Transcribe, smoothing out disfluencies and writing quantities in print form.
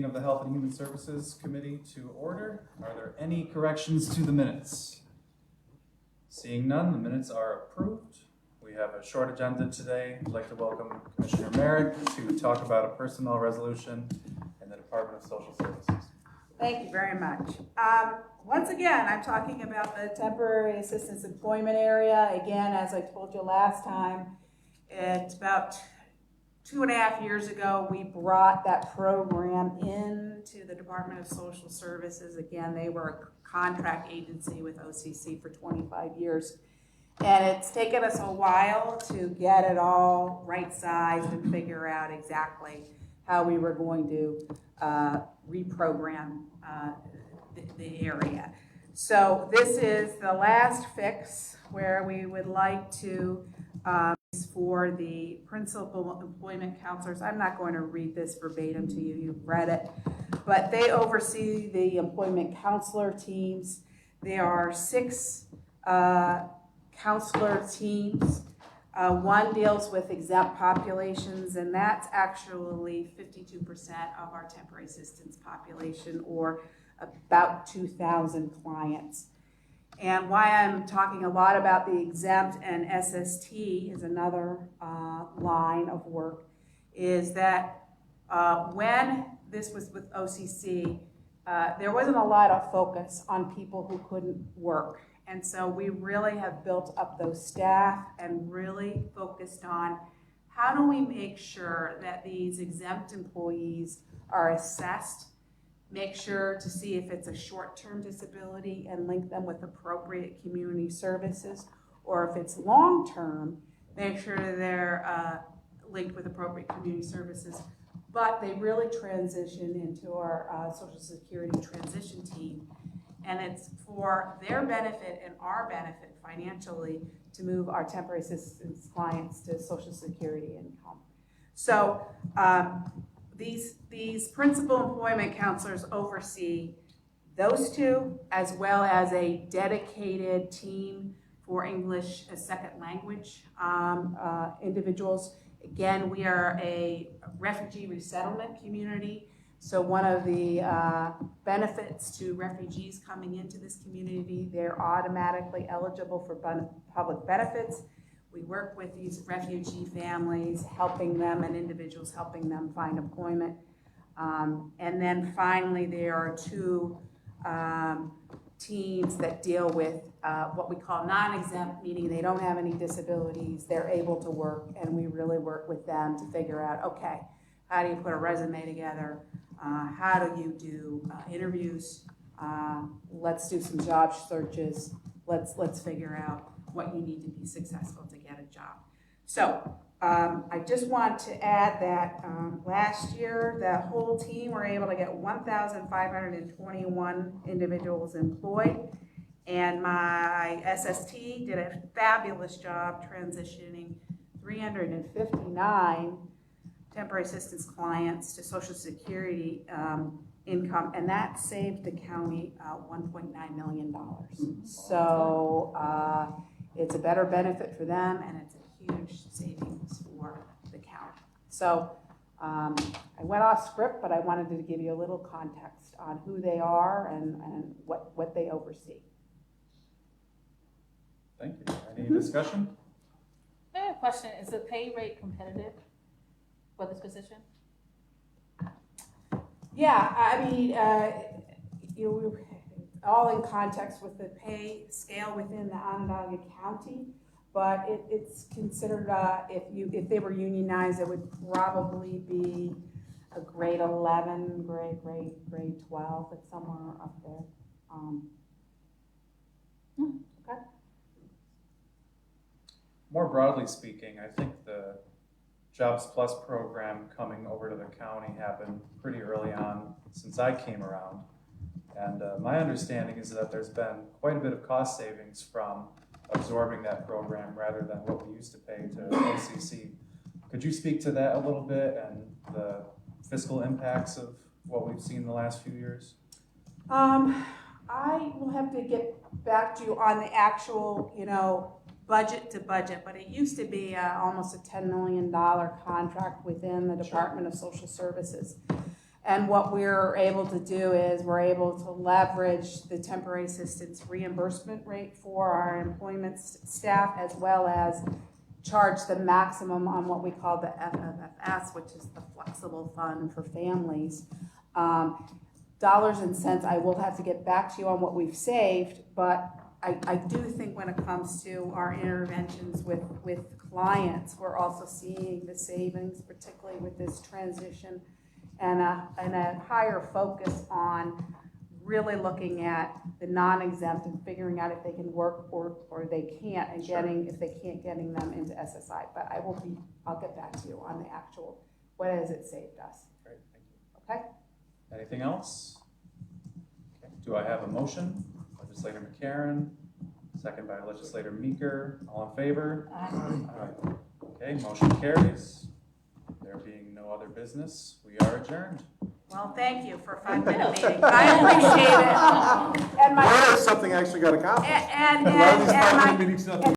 of the Health and Human Services Committee to order. Are there any corrections to the minutes? Seeing none, the minutes are approved. We have a short agenda today. I'd like to welcome Commissioner Merrick to talk about a personnel resolution in the Department of Social Services. Thank you very much. Once again, I'm talking about the temporary assistance employment area. Again, as I told you last time, it's about 2.5 years ago, we brought that program into the Department of Social Services. Again, they were a contract agency with OCC for 25 years. And it's taken us a while to get it all right-sized and figure out exactly how we were going to reprogram the area. So this is the last fix where we would like to for the principal employment counselors. I'm not going to read this verbatim to you, you've read it, but they oversee the employment counselor teams. There are 6 counselor teams. One deals with exempt populations, and that's actually 52% of our temporary assistance population, or about 2,000 clients. And why I'm talking a lot about the exempt and SST is another line of work, is that when this was with OCC, there wasn't a lot of focus on people who couldn't work. And so we really have built up those staff and really focused on how do we make sure that these exempt employees are assessed, make sure to see if it's a short-term disability and link them with appropriate community services, or if it's long-term, make sure they're linked with appropriate community services. But they really transition into our Social Security transition team. And it's for their benefit and our benefit financially to move our temporary assistance clients to Social Security income. So these principal employment counselors oversee those 2, as well as a dedicated team for English as second language individuals. Again, we are a refugee resettlement community. So one of the benefits to refugees coming into this community, they're automatically eligible for public benefits. We work with these refugee families, helping them, and individuals helping them find employment. And then finally, there are 2 teams that deal with what we call non-exempt, meaning they don't have any disabilities, they're able to work, and we really work with them to figure out, okay, how do you put a resume together? How do you do interviews? Let's do some job searches. Let's figure out what you need to be successful to get a job. So I just want to add that last year, the whole team were able to get 1,521 individuals employed. And my SST did a fabulous job transitioning 359 temporary assistance clients to Social Security income, and that saved the county $1.9 million. So it's a better benefit for them, and it's a huge savings for the county. So I went off script, but I wanted to give you a little context on who they are and what they oversee. Thank you. Any discussion? I have a question. Is the pay rate competitive for this position? Yeah, I mean, all in context with the pay scale within the Onondaga County, but it's considered, if they were unionized, it would probably be a grade 11, grade 12. It's somewhere up there. Okay. More broadly speaking, I think the Jobs Plus program coming over to the county happened pretty early on since I came around. And my understanding is that there's been quite a bit of cost savings from absorbing that program rather than what we used to pay to OCC. Could you speak to that a little bit and the fiscal impacts of what we've seen in the last few years? I will have to get back to you on the actual, budget to budget, but it used to be almost a $10 million contract within the Department of Social Services. And what we're able to do is we're able to leverage the temporary assistance reimbursement rate for our employment staff, as well as charge the maximum on what we call the FFFS, which is the flexible fund for families. Dollars and cents, I will have to get back to you on what we've saved, but I do think when it comes to our interventions with clients, we're also seeing the savings, particularly with this transition, and a higher focus on really looking at the non-exempt and figuring out if they can work or they can't, and if they can't, getting them into SSI. But I'll get back to you on the actual, what has it saved us. Great, thank you. Okay? Anything else? Okay. Do I have a motion? Legislator McCarron, second by Legislator Meeker. All in favor? Aye. Okay, motion carries. There being no other business, we are adjourned. Well, thank you for a 5-minute meeting. I appreciate it. And Something actually got accomplished. and A lot of these my private meetings, nothing.